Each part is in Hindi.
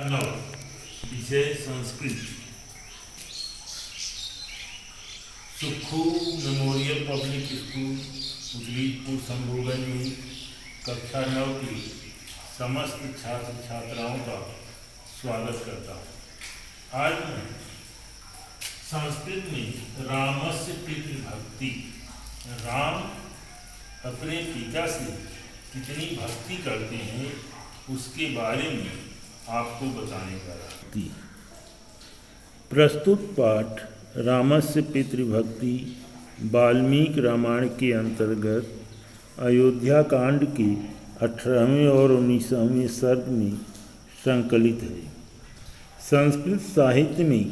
नौ विषय Sanskrit. Sukhu memorial public school Udlipur संभोगन में कक्षा 9 की समस्त छात्र छात्राओं का स्वागत करता हूँ। आज मैं संस्कृत में रामस्य पितृभक्ति, राम अपने पिता से कितनी भक्ति करते हैं उसके बारे में आपको बताने वाला। प्रस्तुत पाठ रामस्य पितृभक्ति वाल्मीकि रामायण के अंतर्गत अयोध्या कांड के 18वें और 19वें सर्ग में संकलित है। संस्कृत साहित्य में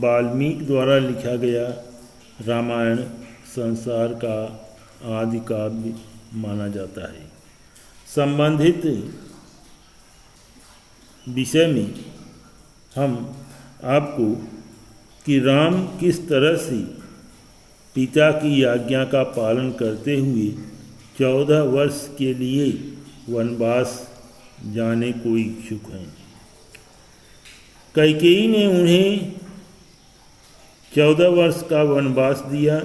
वाल्मीकि द्वारा लिखा गया रामायण संसार का आदि काव्य माना जाता है। संबंधित विषय में हम आपको कि राम किस तरह से पिता की आज्ञा का पालन करते हुए 14 वर्ष के लिए वनवास जाने को इच्छुक हैं। कैकेयी ने उन्हें 14 वर्ष का वनवास दिया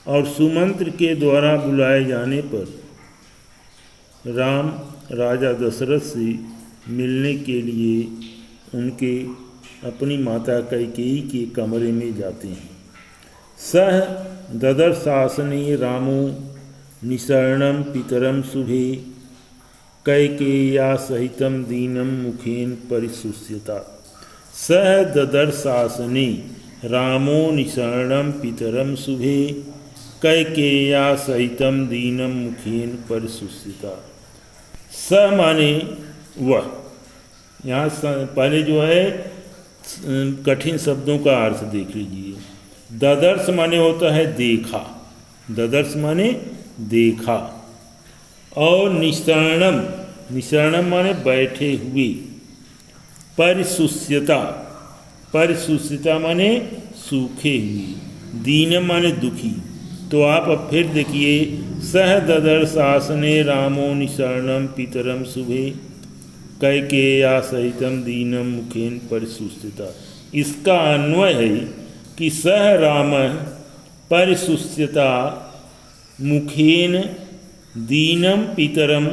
और सुमंत्र के द्वारा बुलाए जाने पर राम राजा दशरथ से मिलने के लिए उनके अपनी माता कैकेयी के कमरे में जाते हैं। सह ददर्शासने रामो निसरणं पितरं शुभे कैकेय्या सहितं दीनं मुखेन परिशुष्यता। सह ददर्शासने रामो निसरणं पितरं शुभे कैकेय्या सहितं दीनं मुखेन परिशुष्यता। स माने वह, यहाँ पहले जो है कठिन शब्दों का अर्थ देख लीजिए। ददर्श माने होता है देखा, ददर्श माने देखा, और निसरणम, निसरणम माने बैठे हुए। परिशुष्यता, परिशुष्यता माने सूखे हुए। दीनम माने दुखी। तो आप अब फिर देखिए, सह ददर्शासने रामो निसरणम पितरम शुभे कैकेय्या सहितं दीनं मुखेन परिशुष्यता। इसका अन्वय है कि सह राम परिशुष्यता मुखेन दीनं पितरम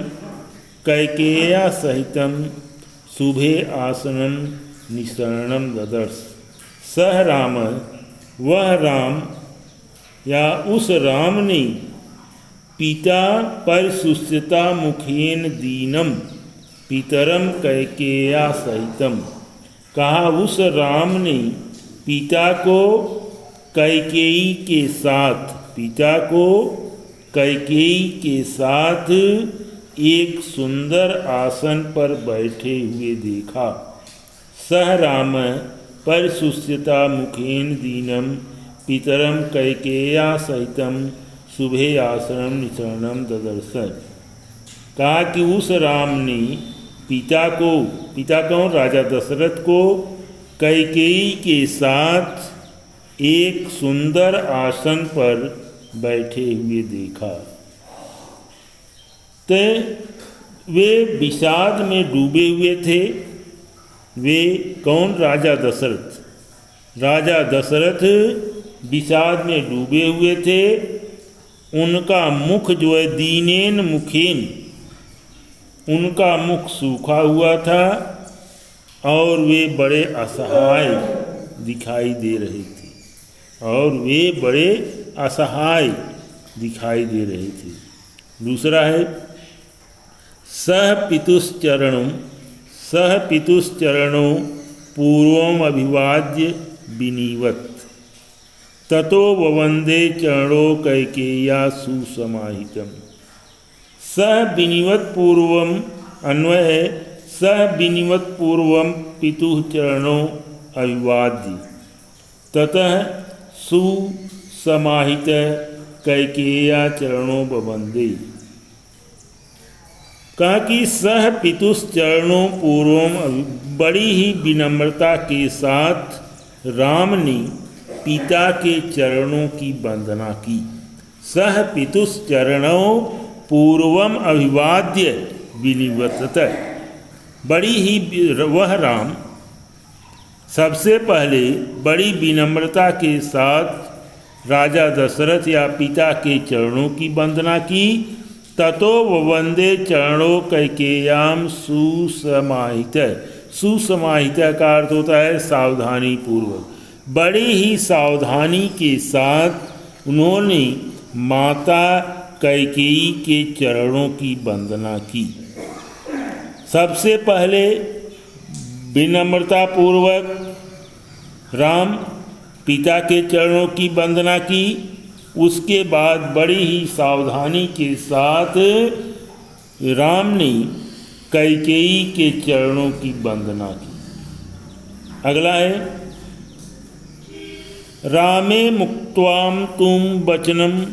कैकेय्या सहितं शुभे आसनं निसरणं ददर्श। सह राम, वह राम या उस राम ने पिता परिशुष्यता मुखेन दीनम पितरम कैकेय्या सहितम, कहा उस राम ने पिता को कैकेयी के साथ, पिता को कैकेयी के साथ एक सुंदर आसन पर बैठे हुए देखा। सह राम परिशुष्यता मुखेन दीनम पितरम कैकेय्या सहितम शुभे आसनम निसरणम ददर्श। कहा कि उस राम ने पिता को, पिता कौन, राजा दशरथ को कैकेयी के साथ एक सुंदर आसन पर बैठे हुए देखा। तो वे विषाद में डूबे हुए थे। वे कौन, राजा दशरथ। राजा दशरथ विषाद में डूबे हुए थे। उनका मुख जो है दीनेन मुखेन, उनका मुख सूखा हुआ था और वे बड़े असहाय दिखाई दे रहे थे, और वे बड़े असहाय दिखाई दे रहे थे। दूसरा है सह पितुश्चरणों, सह पितुश्चरणों पूर्वम अभिवाद्य विनीवत ततो ववंदे चरणों कैकेय्या सुसमाहितम। सह विनिवत पूर्वम, अन्वय है सह विनिवत पूर्वम पितुः चरणों अभिवाद्य ततः सुसमाहित कैकेय्या चरणों बवंदे। कहा कि सह पितुश्चरणों पूर्वम, बड़ी ही विनम्रता के साथ राम ने पिता के चरणों की वंदना की। सह पितुश्चरणों पूर्वम अभिवाद्य विनिवतत। बड़ी ही वह राम सबसे पहले बड़ी विनम्रता के साथ राजा दशरथ या पिता के चरणों की वंदना की। ततो वंदे चरणों कैकेय्याम सुसमाहित। सुसमाहित का अर्थ होता है सावधानी पूर्वक। बड़ी ही सावधानी के साथ उन्होंने माता कैकेयी के चरणों की वंदना की। सबसे पहले विनम्रता पूर्वक राम पिता के चरणों की वंदना की। उसके बाद बड़ी ही सावधानी के साथ राम ने कैकेयी के चरणों की वंदना की। अगला है रामे मुक्त्वाम तुम वचनम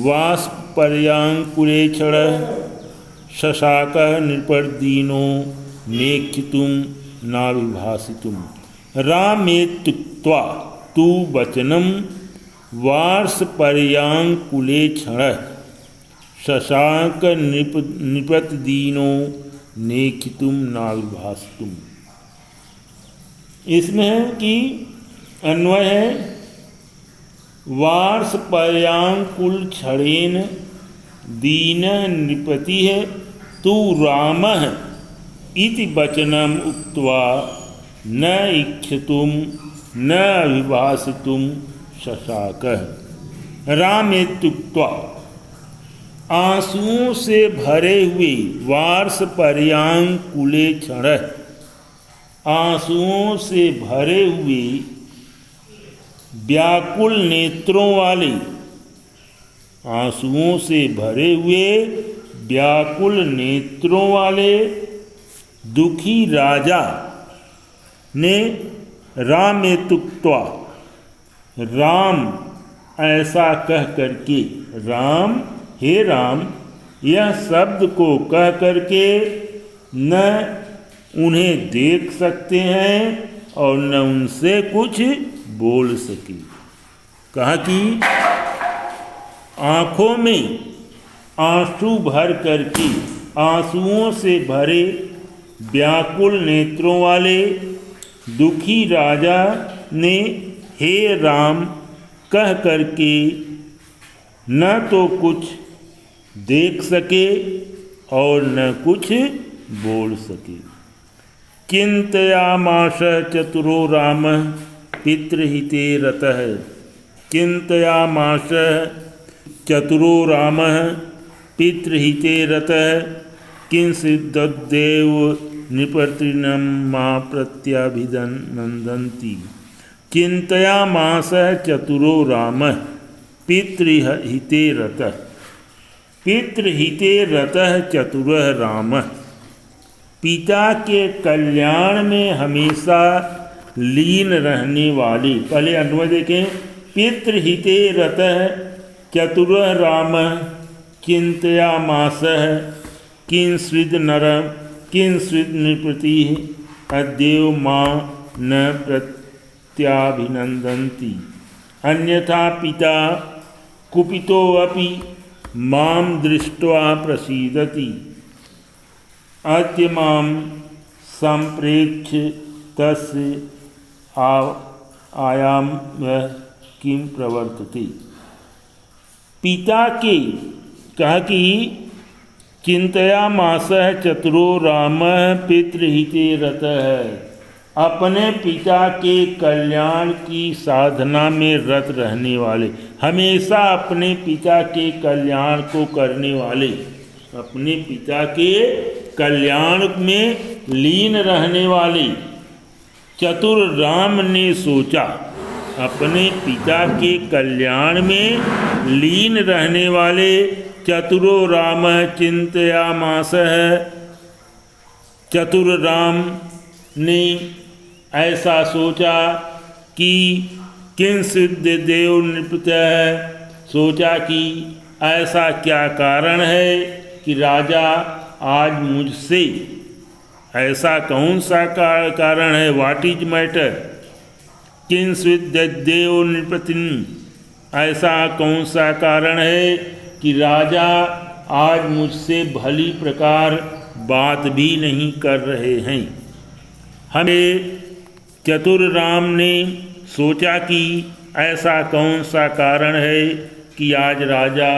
वाष्पर्यांकुरे क्षण शशाक नृपदीनो नेक्षितुम नाभिभाषितुम। रामेत्युक्त्वा तु वचनम वाष्पर्यांकुले क्षण शशाक नृपदीनो नेक्षितुम नाभिभाषितुम। इसमें है कि अन्वय है वाष्पर्यांकुल क्षणेन दीन नृपति तु रामः इति वचनम उक्त्वा न इच्छितुम न अभिभाषितुम शशाकः। रामेत्युक्त्वा आंसुओं से भरे हुए वाष्पर्यांकुले क्षण आंसुओं से भरे हुए व्याकुल नेत्रों वाले आंसुओं से भरे हुए व्याकुल नेत्रों वाले दुखी राजा ने रामेत्युक्त्वा राम ऐसा कह करके राम हे राम यह शब्द को कह करके न उन्हें देख सकते हैं और न उनसे कुछ बोल सके। कहा कि आँखों में आंसू भर करके आंसुओं से भरे व्याकुल नेत्रों वाले दुखी राजा ने हे राम कह करके न तो कुछ देख सके और न कुछ बोल सके। चिंतयामास चतुरो राम पितृहिते रतः। चिंतयामास चतुरो राम पितृहिते रतः किंसिद्देव नृपतृणं मा प्रत्याभिनन्दन्ति। चिंतयामास चतुरो राम पितृहिते रतः। पितृहिते रतः चतुरः राम। पिता के कल्याण में हमेशा लीन रहने वाले। पहले अन्वय देखें। पितृहिते रतः चतुरः राम चिंतयामासः किंस्विद् नरं किंस्विद् नृपति अद्येव मां न प्रत्याभिनन्दन्ति। अन्यथा पिता कुपितोऽपि मां दृष्ट्वा प्रसीदति। अद्य मां संप्रेक्ष्य तस्य आयाम किं प्रवर्तते। पिता के कहा कि चिंतयामासः चतुरो राम पितृहिते रतः। अपने पिता के कल्याण की साधना में रत रहने वाले, हमेशा अपने पिता के कल्याण को करने वाले, अपने पिता के कल्याण में लीन रहने वाले चतुर राम ने सोचा। अपने पिता के कल्याण में लीन रहने वाले चतुरो राम चिंतयामासः। चतुर राम ने ऐसा सोचा कि किंसिद् देव नृपतः। सोचा कि ऐसा क्या कारण है कि राजा आज मुझसे, ऐसा कौन सा कारण है, व्हाट इज मैटर। किंस्विद् देव नृपतिं। ऐसा कौन सा कारण है कि राजा आज मुझसे भली प्रकार बात भी नहीं कर रहे हैं। हमें चतुर राम ने सोचा कि ऐसा कौन सा कारण है कि आज राजा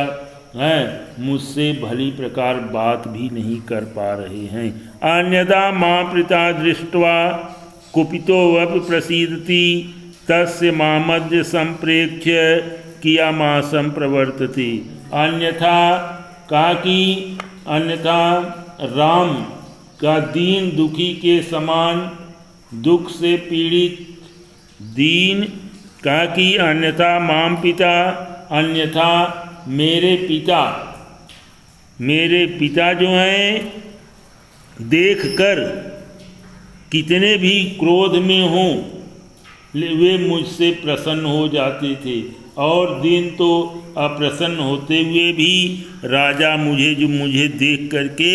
हैं मुझसे भली प्रकार बात भी नहीं कर पा रहे हैं। अन्यदा मां पिता दृष्ट्वा कुपितो वप प्रसीदति तस्य मामद्य संप्रेक्ष्य कियामासं प्रवर्तते। अन्यथा राम का दीन दुखी के समान दुख से पीड़ित दीन अन्यथा माम पिता अन्यथा मेरे पिता जो हैं देखकर कितने भी क्रोध में हों वे मुझसे प्रसन्न हो जाते थे, और दिन तो अप्रसन्न होते हुए भी राजा मुझे देख करके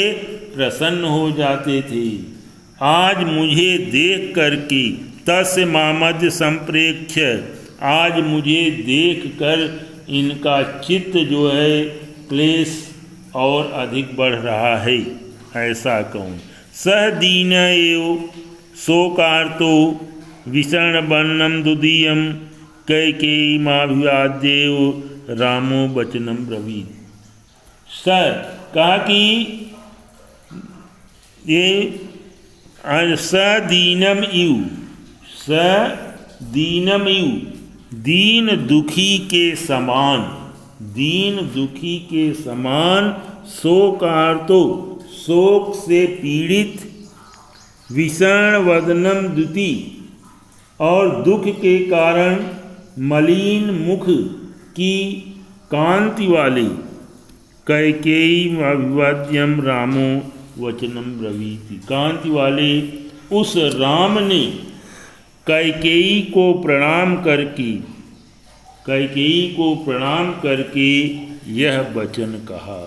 प्रसन्न हो जाते थे। आज मुझे देख करके तस्य मामद्य संप्रेक्ष्य, आज मुझे देख कर इनका चित्त जो है क्लेश और अधिक बढ़ रहा है। ऐसा कौन? सह दीन एव शोकार्तो विषण वर्णम दुदीयम कैकेयीमाभिवाद्येव रामो वचनम ब्रवीत। कहा कि ये सदीनम इव दीन दुखी के समान शोकार्तो शोक से पीड़ित विषण वदनम द्युति और दुख के कारण मलिन मुख की कांति वाले कैकेयी अभिवाद्यम रामो वचनम ब्रवीति। कांति वाले उस राम ने कैकेयी को प्रणाम करके यह वचन कहा।